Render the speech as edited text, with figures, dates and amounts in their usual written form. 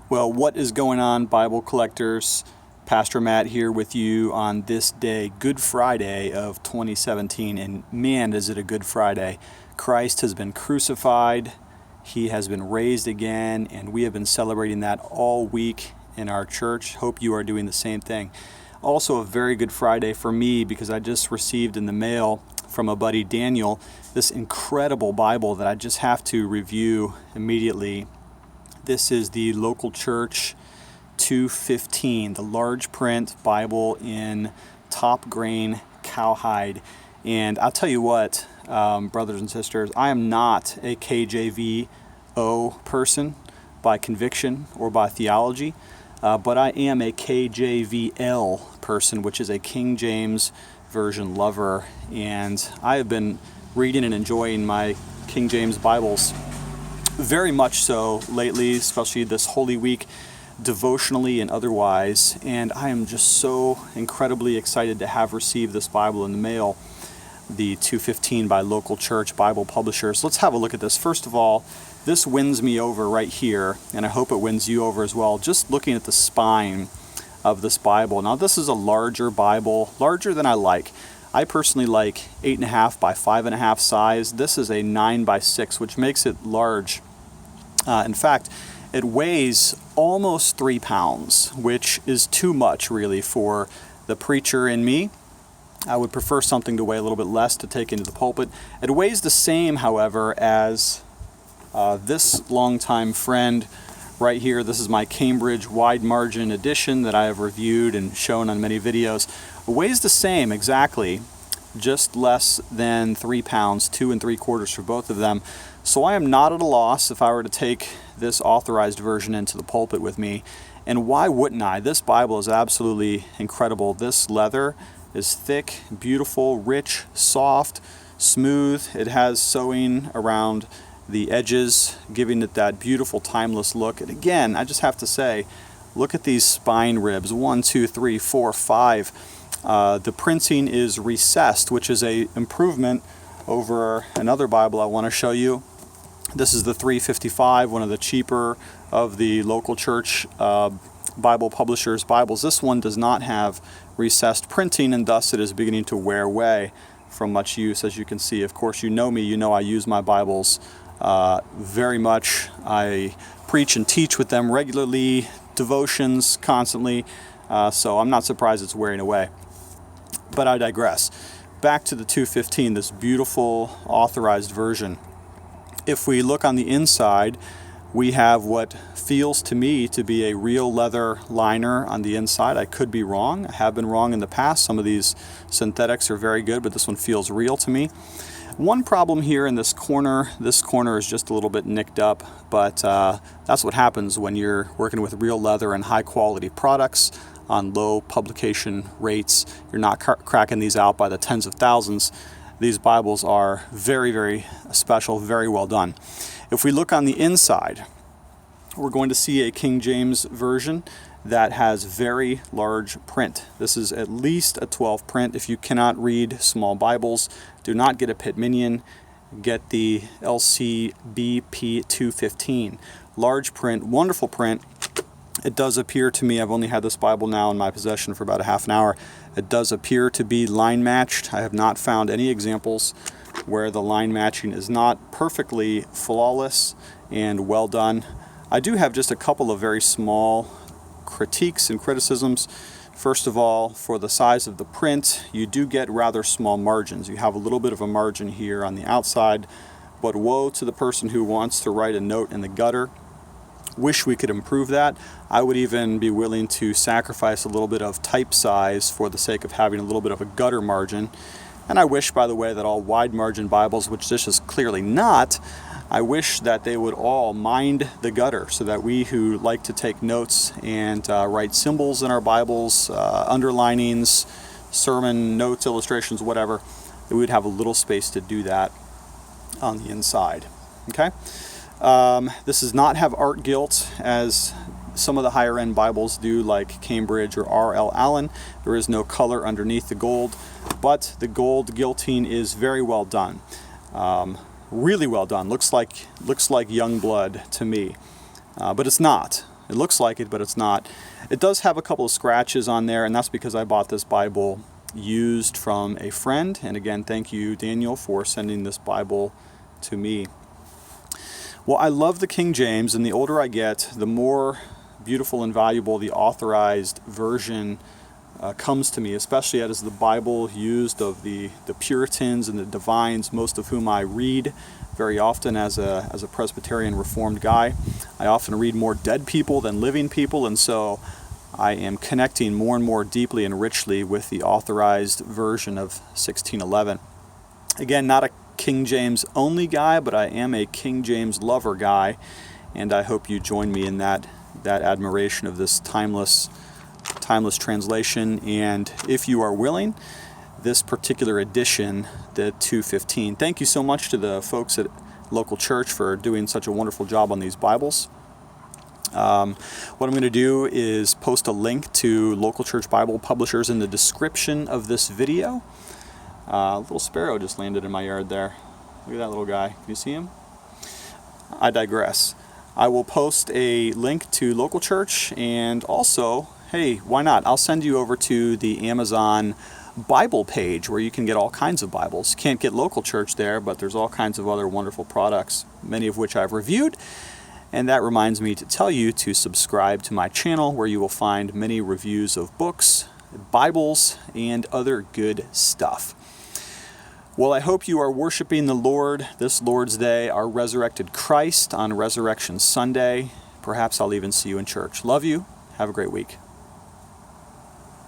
Well, what is going on, Bible collectors? Pastor Matt here with you on this day, Good Friday of 2017. And man, is it a good Friday. Christ has been crucified. He has been raised again, and we have been celebrating that all week in our church. Hope you are doing the same thing. Also a very good Friday for me because I just received in the mail from a buddy, Daniel, this incredible Bible that I just have to review immediately. This is the Local Church 215, the large print Bible in top grain Cowhide. And I'll tell you what, brothers and sisters, I am not a KJV person by conviction or by theology, but I am a KJVL person, which is a King James Version lover. And I have been reading and enjoying my King James Bibles very much so lately, especially this Holy Week, devotionally and otherwise. And I am just so incredibly excited to have received this Bible in the mail, the 215 by Local Church Bible Publishers. Let's have a look at this. First of all, this wins me over right here, and I hope it wins you over as well, just looking at the spine of this Bible. Now, this is a larger Bible, larger than I like. I personally like 8.5 by 5.5 size. This is a 9 by 6, which makes it large. In fact, it weighs almost 3 pounds, which is too much really for the preacher in me. I would prefer something to weigh a little bit less to take into the pulpit. It weighs the same, however, as this longtime friend right here. This is my Cambridge wide margin edition that I have reviewed and shown on many videos. It weighs the same exactly, just less than 3 pounds, 2 3/4 for both of them. So I am not at a loss if I were to take this authorized version into the pulpit with me. And why wouldn't I? This Bible is absolutely incredible. This leather is thick, beautiful, rich, soft, smooth. It has sewing around the edges, giving it that beautiful, timeless look. And again, I just have to say, look at these spine ribs, 1, 2, 3, 4, 5. The printing is recessed, which is an improvement over another Bible I want to show you. This is the 355, one of the cheaper of the Local Church Bible Publishers Bibles. This one does not have recessed printing, and thus it is beginning to wear away from much use, as you can see. Of course, you know me, you know I use my Bibles very much. I preach and teach with them regularly, devotions constantly, so I'm not surprised it's wearing away. But I digress. Back to the 215, this beautiful authorized version. If we look on the inside, we have what feels to me to be a real leather liner on the inside. I could be wrong. I have been wrong in the past. Some of these synthetics are very good, but this one feels real to me. One problem here in this corner is just a little bit nicked up, but that's what happens when you're working with real leather and high quality products on low publication rates. You're not cracking these out by the tens of thousands. These Bibles are very, very special, very well done. If we look on the inside, we're going to see a King James version that has very large print. This is at least a 12 print. If you cannot read small Bibles, do not get a Pitt Minion. Get the LCBP 215. Large print, wonderful print. It does appear to me, I've only had this Bible now in my possession for about a half an hour, it does appear to be line matched. I have not found any examples where the line matching is not perfectly flawless and well done. I do have just a couple of very small critiques and criticisms. First of all, for the size of the print, you do get rather small margins. You have a little bit of a margin here on the outside, but woe to the person who wants to write a note in the gutter. Wish we could improve that. I would even be willing to sacrifice a little bit of type size for the sake of having a little bit of a gutter margin. And I wish, by the way, that all wide margin Bibles, which this is clearly not, I wish that they would all mind the gutter so that we who like to take notes and write symbols in our Bibles, underlinings, sermon notes, illustrations, whatever, that we would have a little space to do that on the inside. Okay? This does not have art gilt as some of the higher end Bibles do, like Cambridge or R.L. Allen. There is no color underneath the gold, but the gold gilting is very well done. Really well done. Looks like young blood to me, but it's not. It looks like it, but it's not. It does have a couple of scratches on there, and that's because I bought this Bible used from a friend. And again, thank you, Daniel, for sending this Bible to me. Well, I love the King James, and the older I get, the more beautiful and valuable the authorized version comes to me, especially as the Bible used of the Puritans and the divines, most of whom I read very often as a Presbyterian Reformed guy. I often read more dead people than living people, and so I am connecting more and more deeply and richly with the authorized version of 1611. Again, not a King James only guy, but I am a King James lover guy, and I hope you join me in that admiration of this timeless translation. And if you are willing, this particular edition, the 215. Thank you so much to the folks at local church for doing such a wonderful job on these Bibles. What I'm going to do is post a link to local church Bible publishers in the description of this video. A little sparrow just landed in my yard there. Look at that little guy. Can you see him? I digress. I will post a link to local church, and also, hey, why not? I'll send you over to the Amazon Bible page where you can get all kinds of Bibles. Can't get local church there, but there's all kinds of other wonderful products, many of which I've reviewed. And that reminds me to tell you to subscribe to my channel, where you will find many reviews of books, Bibles, and other good stuff. Well, I hope you are worshiping the Lord this Lord's Day, our resurrected Christ on Resurrection Sunday. Perhaps I'll even see you in church. Love you. Have a great week.